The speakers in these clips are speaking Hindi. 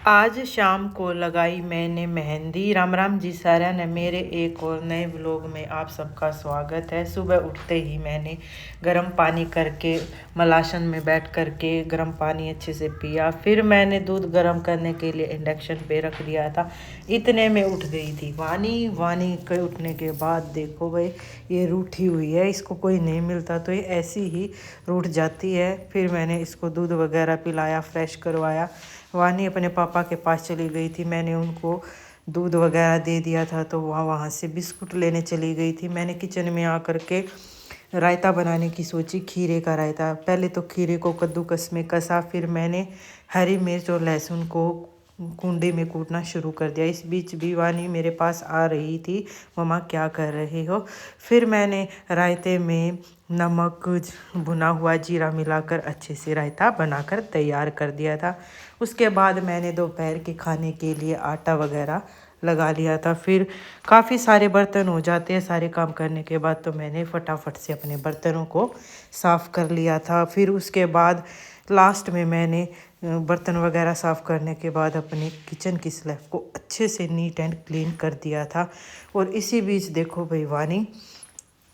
आज शाम को लगाई मैंने मेहंदी। राम राम जी सारा ने मेरे एक और नए ब्लॉग में आप सबका स्वागत है। सुबह उठते ही मैंने गर्म पानी करके मलाशन में बैठ करके गर्म पानी अच्छे से पिया। फिर मैंने दूध गर्म करने के लिए इंडक्शन पे रख दिया था। इतने में उठ गई थी वानी। वानी के उठने के बाद देखो भाई ये रूठी हुई है, इसको कोई नहीं मिलता तो ये ऐसी ही रूठ जाती है। फिर मैंने इसको दूध वगैरह पिलाया, फ्रेश करवाया। वानी अपने पापा के पास चली गई थी, मैंने उनको दूध वगैरह दे दिया था तो वहाँ से बिस्कुट लेने चली गई थी। मैंने किचन में आकर के रायता बनाने की सोची, खीरे का रायता। पहले तो खीरे को कद्दूकस में कसा, फिर मैंने हरी मिर्च और लहसुन को कुंडे में कूटना शुरू कर दिया। इस बीच भी वानी मेरे पास आ रही थी, मम्मा क्या कर रहे हो। फिर मैंने रायते में नमक, भुना हुआ जीरा मिलाकर अच्छे से रायता बनाकर तैयार कर दिया था। उसके बाद मैंने दोपहर के खाने के लिए आटा वगैरह लगा लिया था। फिर काफ़ी सारे बर्तन हो जाते हैं सारे काम करने के बाद, तो मैंने फटाफट से अपने बर्तनों को साफ़ कर लिया था। फिर उसके बाद लास्ट में मैंने बर्तन वगैरह साफ़ करने के बाद अपने किचन की स्लैब को अच्छे से नीट एंड क्लीन कर दिया था। और इसी बीच देखो भाई वानी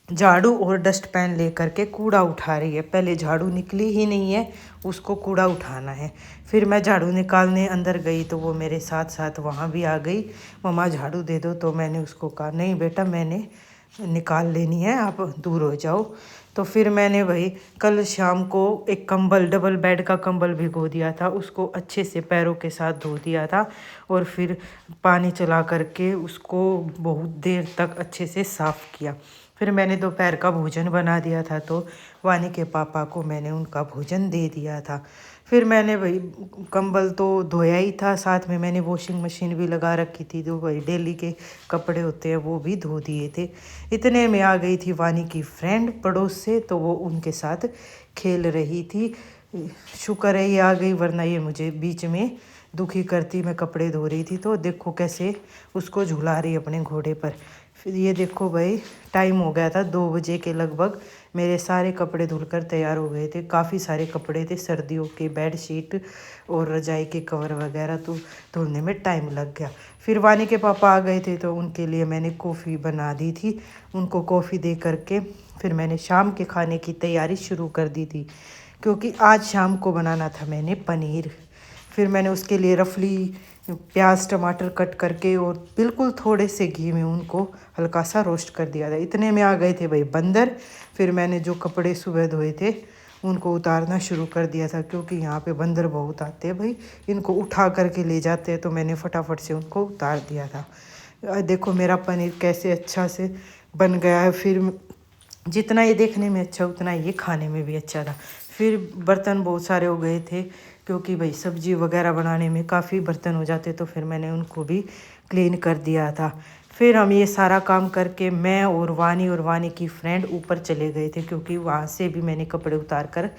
झाड़ू और डस्टपैन लेकर के कूड़ा उठा रही है। पहले झाड़ू निकली ही नहीं है, उसको कूड़ा उठाना है। फिर मैं झाड़ू निकालने अंदर गई तो वो मेरे साथ साथ वहाँ भी आ गई, मम्मा झाड़ू दे दो। तो मैंने उसको कहा नहीं बेटा मैंने निकाल लेनी है, आप दूर हो जाओ। तो फिर मैंने वही कल शाम को एक कंबल, डबल बेड का कंबल भिगो दिया था, उसको अच्छे से पैरों के साथ धो दिया था और फिर पानी चला करके उसको बहुत देर तक अच्छे से साफ़ किया। फिर मैंने दोपहर का भोजन बना दिया था तो वानी के पापा को मैंने उनका भोजन दे दिया था। फिर मैंने वही कंबल तो धोया ही था, साथ में मैंने वॉशिंग मशीन भी लगा रखी थी, जो वही डेली के कपड़े होते हैं वो भी धो दिए थे। इतने में आ गई थी वानी की फ्रेंड पड़ोस से, तो वो उनके साथ खेल रही थी। शुक्र है ये आ गई, वरना ये मुझे बीच में दुखी करती। मैं कपड़े धो रही थी तो देखो कैसे उसको झुला रही अपने घोड़े पर। फिर ये देखो भाई टाइम हो गया था 2 बजे के लगभग, मेरे सारे कपड़े धुलकर तैयार हो गए थे। काफ़ी सारे कपड़े थे, सर्दियों के बेडशीट और रजाई के कवर वगैरह, तो धुलने में टाइम लग गया। फिर वानी के पापा आ गए थे तो उनके लिए मैंने कॉफ़ी बना दी थी। उनको कॉफ़ी दे करके फिर मैंने शाम के खाने की तैयारी शुरू कर दी थी, क्योंकि आज शाम को बनाना था मैंने पनीर। फिर मैंने उसके लिए रफली प्याज टमाटर कट करके और बिल्कुल थोड़े से घी में उनको हल्का सा रोस्ट कर दिया था। इतने में आ गए थे भाई बंदर। फिर मैंने जो कपड़े सुबह धोए थे उनको उतारना शुरू कर दिया था, क्योंकि यहाँ पे बंदर बहुत आते हैं भाई, इनको उठा करके ले जाते हैं। तो मैंने फटाफट से उनको उतार दिया था। देखो मेरा पनीर कैसे अच्छा से बन गया है। फिर जितना ये देखने में अच्छा उतना ये खाने में भी अच्छा था। फिर बर्तन बहुत सारे हो गए थे, क्योंकि भाई सब्जी वगैरह बनाने में काफ़ी बर्तन हो जाते, तो फिर मैंने उनको भी क्लीन कर दिया था। फिर हम ये सारा काम करके मैं और वानी की फ्रेंड ऊपर चले गए थे, क्योंकि वहाँ से भी मैंने कपड़े उतार कर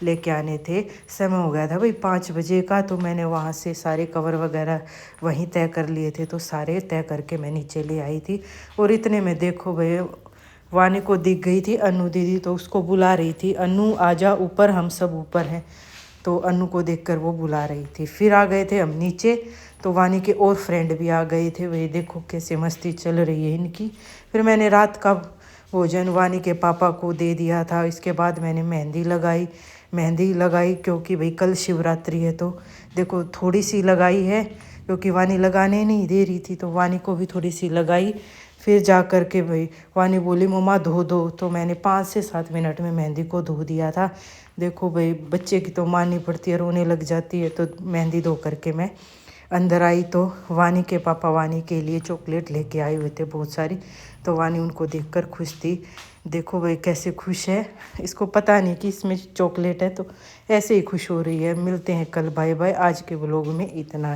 लेके आने थे। समय हो गया था भाई 5 बजे का, तो मैंने वहाँ से सारे कवर वगैरह वहीं तय कर लिए थे, तो सारे तय करके मैं नीचे ले आई थी। और इतने में देखो भाई वानी को दिख गई थी अनु दीदी, तो उसको बुला रही थी, अनु आजा ऊपर, हम सब ऊपर हैं। तो अनु को देखकर वो बुला रही थी। फिर आ गए थे हम नीचे, तो वानी के और फ्रेंड भी आ गए थे। वही देखो कैसे मस्ती चल रही है इनकी। फिर मैंने रात का भोजन वानी के पापा को दे दिया था। इसके बाद मैंने मेहंदी लगाई, क्योंकि भाई कल शिवरात्रि है। तो देखो थोड़ी सी लगाई है, क्योंकि वानी लगाने नहीं दे रही थी, तो वानी को भी थोड़ी सी लगाई। फिर जा कर के भाई वानी बोली मम्मा धो दो, तो मैंने 5 से 7 मिनट में मेहंदी को धो दिया था। देखो भाई बच्चे की तो माननी पड़ती है, रोने लग जाती है। तो मेहंदी धो करके मैं अंदर आई, तो वानी के पापा वानी के लिए चॉकलेट लेके आए हुए थे बहुत सारी। तो वानी उनको देखकर खुश थी। देखो भाई कैसे खुश है, इसको पता नहीं कि इसमें चॉकलेट है, तो ऐसे ही खुश हो रही है। मिलते हैं कल, बाय बाय। आज के व्लॉग में इतना।